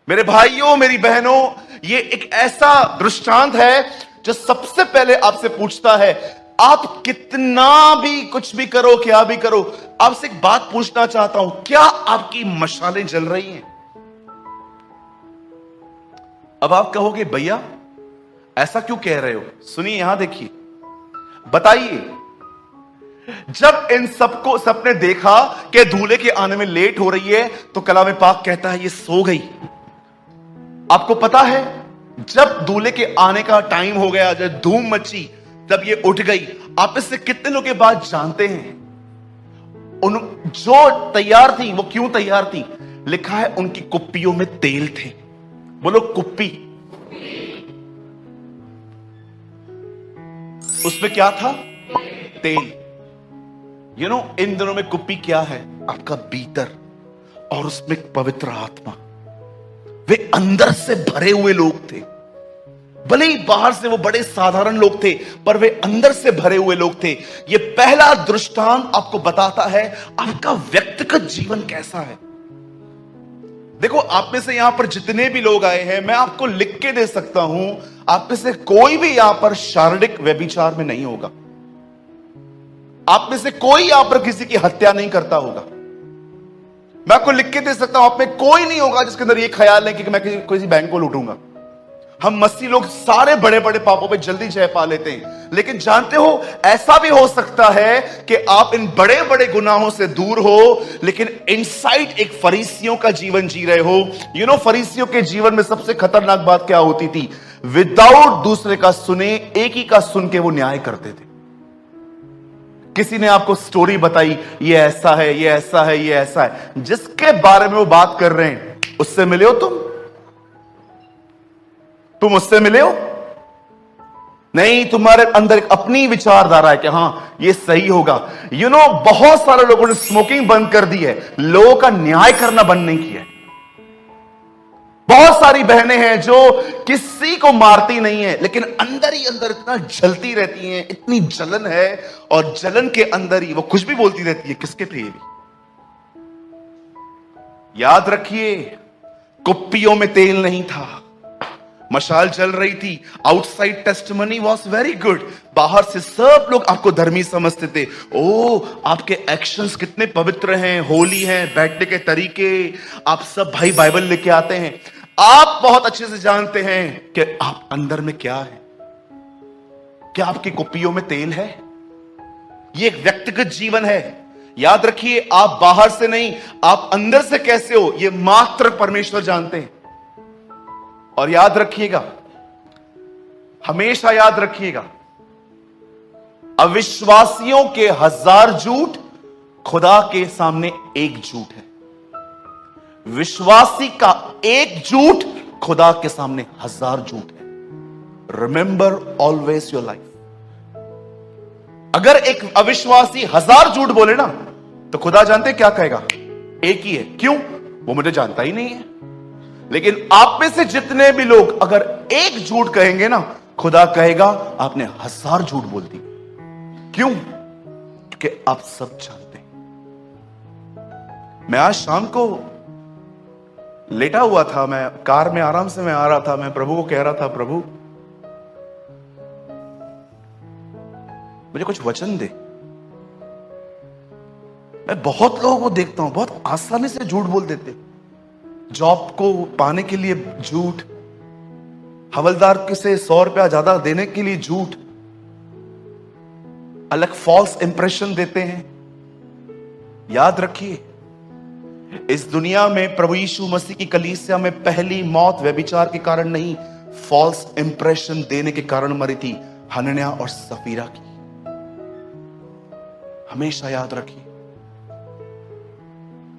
मेरे भाइयों, मेरी बहनों, ये एक ऐसा दृष्टांत है जो सबसे पहले आपसे पूछता है, आप कितना भी कुछ भी करो, क्या भी करो, आपसे एक बात पूछना चाहता हूं, क्या आपकी मशालें जल रही हैं? अब आप कहोगे, भैया ऐसा क्यों कह रहे हो? सुनिए, यहां देखिए, बताइए, जब इन सबने देखा कि दूल्हे के आने में लेट हो रही है, तो कलाम पाक कहता है ये सो गई। आपको पता है, जब दूल्हे के आने का टाइम हो गया, जब धूम मची, तब ये उठ गई। आप इससे कितने लोग ये बात जानते हैं? उन जो तैयार थी, वो क्यों तैयार थी? लिखा है उनकी कुप्पियों में तेल थे। बोलो कुप्पी। उसमें क्या था? तेल। इन दिनों में कुप्पी क्या है? आपका भीतर, और उसमें पवित्र आत्मा। वे अंदर से भरे हुए लोग थे। भले ही बाहर से वो बड़े साधारण लोग थे, पर वे अंदर से भरे हुए लोग थे। ये पहला दृष्टांत आपको बताता है आपका व्यक्तिगत जीवन कैसा है। देखो, आप में से यहां पर जितने भी लोग आए हैं, मैं आपको लिख के दे सकता हूं, आप में से कोई भी यहां पर शारीरिक व्यभिचार में नहीं होगा। आप में से कोई यहां पर किसी की हत्या नहीं करता होगा। मैं आपको लिख के दे सकता हूं, आप में कोई नहीं होगा जिसके अंदर ये ख्याल है कि मैं किसी बैंक को लूटूंगा। हम मसीह लोग सारे बड़े बड़े पापों पे जल्दी जय पा लेते हैं, लेकिन जानते हो, ऐसा भी हो सकता है कि आप इन बड़े बड़े गुनाहों से दूर हो, लेकिन इनसाइड एक फरीसियों का जीवन जी रहे हो। फरीसियों के जीवन में सबसे खतरनाक बात क्या होती थी? विदाउट दूसरे का सुने, एक ही का सुन के वो न्याय करते थे। किसी ने आपको स्टोरी बताई, ये ऐसा है, ये ऐसा है, ये ऐसा है, जिसके बारे में वो बात कर रहे हैं, उससे मिले हो तुम उससे मिले हो? नहीं, तुम्हारे अंदर एक अपनी विचारधारा है कि हां ये सही होगा। बहुत सारे लोगों ने स्मोकिंग बंद कर दी है, लोगों का न्याय करना बंद नहीं किया है। बहुत सारी बहनें हैं जो किसी को मारती नहीं है, लेकिन अंदर ही अंदर इतना जलती रहती हैं, इतनी जलन है, और जलन के अंदर ही वो कुछ भी बोलती रहती है। किसके थे ये भी? याद रखिए, कुप्पियों में तेल नहीं था, मशाल जल रही थी। Outside testimony was very good, बाहर से सब लोग आपको धर्मी समझते थे। ओ, आपके एक्शंस कितने पवित्र हैं, होली हैं, बैठने के तरीके, आप सब भाई बाइबल लेके आते हैं। आप बहुत अच्छे से जानते हैं कि आप अंदर में क्या है। क्या आपकी कुप्पियों में तेल है? ये एक व्यक्तिगत जीवन है। याद रखिए, आप बाहर से नहीं, आप अंदर से कैसे हो, ये मात्र परमेश्वर जानते हैं। और याद रखिएगा, हमेशा याद रखिएगा, अविश्वासियों के 1000 झूठ, खुदा के सामने एक झूठ है। विश्वासी का एक झूठ, खुदा के सामने 1000 झूठ है। Remember always your life. अगर एक अविश्वासी 1000 झूठ बोले ना, तो खुदा जानते क्या कहेगा? एक ही है। क्यों? वो मुझे जानता ही नहीं है। लेकिन आप में से जितने भी लोग अगर एक झूठ कहेंगे ना, खुदा कहेगा आपने 1000 झूठ बोल दी। क्यों? क्योंकि आप सब जानते हैं। मैं आज शाम को लेटा हुआ था, मैं कार में आराम से मैं आ रहा था, मैं प्रभु को कह रहा था, प्रभु मुझे कुछ वचन दे। मैं बहुत लोगों को देखता हूं, बहुत आसानी से झूठ बोल देते। जॉब को पाने के लिए झूठ, हवलदार से 100 रुपया ज्यादा देने के लिए झूठ, अलग फॉल्स इंप्रेशन देते हैं। याद रखिए, इस दुनिया में प्रभु यीशु मसीह की कलीसिया में पहली मौत व्यभिचार के कारण नहीं, फॉल्स इंप्रेशन देने के कारण मरी थी, हनन्याह और सफीरा की। हमेशा याद रखिए,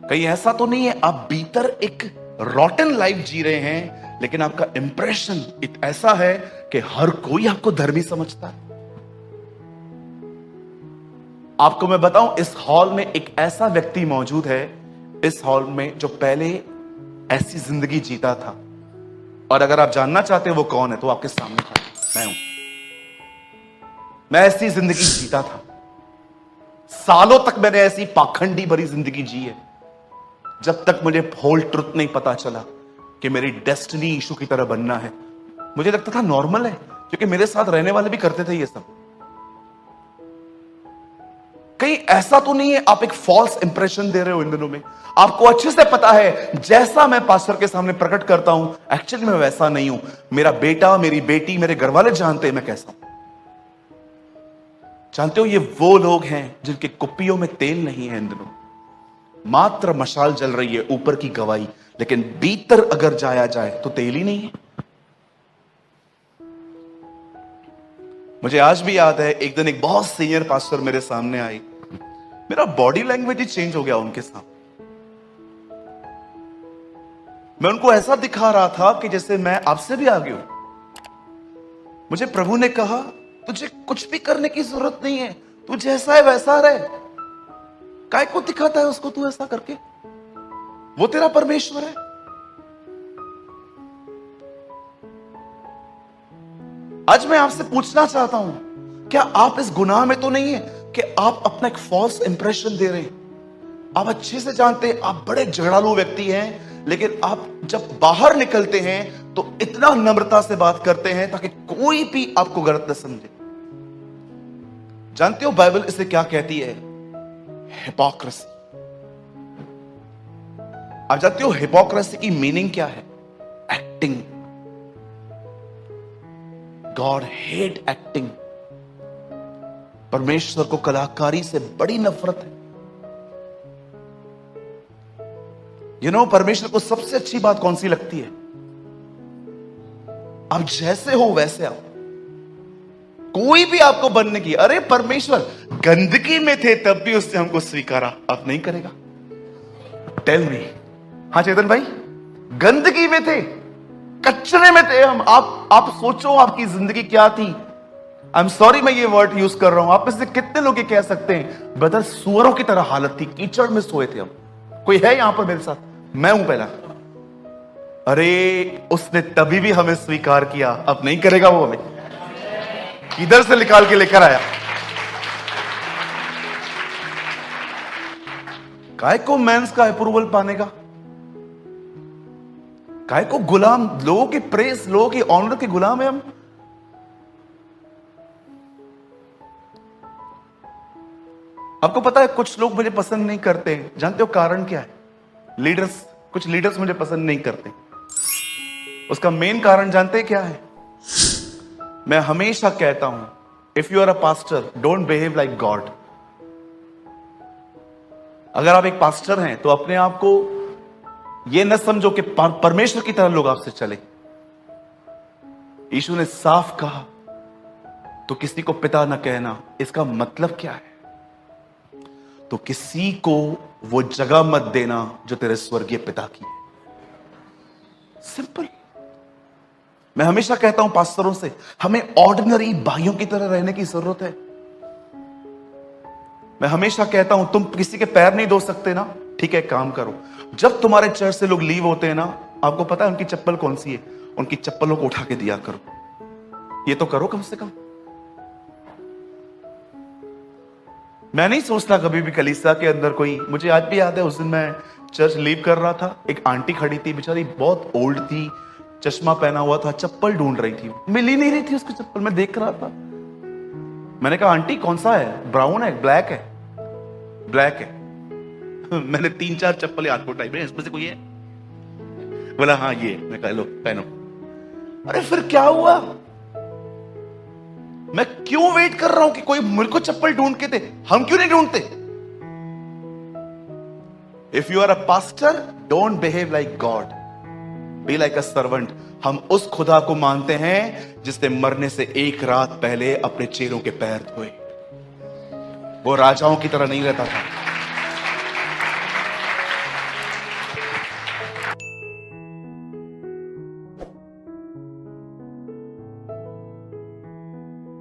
कहीं ऐसा तो नहीं है आप भीतर एक रॉटन लाइफ जी रहे हैं, लेकिन आपका इंप्रेशन ऐसा है कि हर कोई आपको धर्मी समझता है। आपको मैं बताऊं, इस हॉल में एक ऐसा व्यक्ति मौजूद है, इस हॉल में, जो पहले ऐसी जिंदगी जीता था। और अगर आप जानना चाहते हैं वो कौन है, तो आपके सामने था, मैं हूं। मैं ऐसी जिंदगी जीता था, सालों तक मैंने ऐसी पाखंडी भरी जिंदगी जी है, जब तक मुझे होल ट्रुथ नहीं पता चला। कि मेरी डेस्टिनी यीशु की तरह बनना है। मुझे लगता था नॉर्मल है, क्योंकि मेरे साथ रहने वाले भी करते थे ये सब। कहीं ऐसा तो नहीं है आप एक फॉल्स इंप्रेशन दे रहे हो इन दिनों में? आपको अच्छे से पता है जैसा मैं पास्टर के सामने प्रकट करता हूं, एक्चुअली मैं वैसा नहीं हूं। मेरा बेटा, मेरी बेटी, मेरे घर वाले जानते हैं मैं कैसा हूं। जानते हो, ये वो लोग हैं जिनके कुप्पियों में तेल नहीं है इन दिनों। मात्र मशाल जल रही है, ऊपर की गवाही, लेकिन भीतर अगर जाया जाए तो तेल ही नहीं है। मुझे आज भी याद है, एक दिन एक बहुत सीनियर पास्टर मेरे सामने आई। मेरा बॉडी लैंग्वेज ही चेंज हो गया उनके सामने। मैं उनको ऐसा दिखा रहा था कि जैसे मैं आपसे भी आगे हूं। मुझे प्रभु ने कहा, तुझे कुछ भी करने की जरूरत नहीं है, तू जैसा है वैसा रहे। काय को दिखाता है उसको तू ऐसा करके? वो तेरा परमेश्वर है। आज मैं आपसे पूछना चाहता हूं, क्या आप इस गुनाह में तो नहीं है कि आप अपना एक फॉल्स इंप्रेशन दे रहे हैं? आप अच्छे से जानते हैं आप बड़े झगड़ालू व्यक्ति हैं, लेकिन आप जब बाहर निकलते हैं तो इतना नम्रता से बात करते हैं ताकि कोई भी आपको गलत न समझे। जानते हो बाइबल इसे क्या कहती है? हिपोक्रेसी। आप जानते हो हिपोक्रेसी की मीनिंग क्या है? एक्टिंग। God hate acting. परमेश्वर को कलाकारी से बड़ी नफरत है। परमेश्वर को सबसे अच्छी बात कौन सी लगती है? आप जैसे हो वैसे आओ। कोई भी आपको बनने की, अरे परमेश्वर गंदगी में थे तब भी उसने हमको स्वीकारा, अब नहीं करेगा? Tell me. हाँ चेतन भाई, गंदगी में थे, कचरे में थे हम। आप सोचो आपकी जिंदगी क्या थी। आई एम सॉरी मैं ये वर्ड यूज कर रहा हूं। आप में से कितने लोग ये कह सकते हैं, ब्रदर सुअरों की तरह हालत थी, कीचड़ में सोए थे हम। कोई है यहां पर मेरे साथ? मैं हूं पहला। अरे उसने तभी भी हमें स्वीकार किया, अब नहीं करेगा वो हमें? किधर से निकाल के लेकर आया? काय को मेंस का अप्रूवल पाने का? काय को गुलाम, लोगों की प्रेस, लोगों की ऑनर के गुलाम है हम। आपको पता है कुछ लोग मुझे पसंद नहीं करते हैं। जानते हो कारण क्या है? कुछ लीडर्स मुझे पसंद नहीं करते। उसका मेन कारण जानते हैं क्या है? मैं हमेशा कहता हूं, if you are a pastor don't behave like God. अगर आप एक पास्टर हैं तो अपने आप को यह न समझो कि परमेश्वर की तरह लोग आपसे चले। यीशु ने साफ कहा, तो किसी को पिता न कहना। इसका मतलब क्या है? तो किसी को वो जगह मत देना जो तेरे स्वर्गीय पिता की है। सिंपल। मैं हमेशा कहता हूं पास्टरों से, हमें ऑर्डिनरी भाइयों की तरह रहने की जरूरत है। मैं हमेशा कहता हूं, तुम किसी के पैर नहीं धो सकते ना, ठीक है काम करो। जब तुम्हारे चर्च से लोग लीव होते हैं ना, आपको पता है उनकी चप्पल कौन सी है? उनकी चप्पलों को उठा के दिया करो। ये तो करो कम से कम। मैं नहीं सोचता कभी भी कलीसिया के अंदर कोई, मुझे आज भी याद है उस दिन मैं चर्च लीव कर रहा था, एक आंटी खड़ी थी, बेचारी बहुत ओल्ड थी, चश्मा पहना हुआ था, चप्पल ढूंढ रही थी, मिल ही नहीं रही थी उसकी चप्पल। मैं देख रहा था, मैंने कहा आंटी कौन सा है? ब्राउन है, ब्लैक है? ब्लैक है। मैंने 3-4 चप्पलें हाथ को उठाई, इसमें से कोई है? बोला हाँ ये। मैं कहा लो पहनो। अरे फिर क्या हुआ? मैं क्यों वेट कर रहा हूं कि कोई मेरे को चप्पल ढूंढ के दे? हम क्यों नहीं ढूंढते? If you are a pastor don't behave like God, be like a servant. हम उस खुदा को मानते हैं जिसने मरने से एक रात पहले अपने चेलों के पैर धोए। वो राजाओं की तरह नहीं रहता था।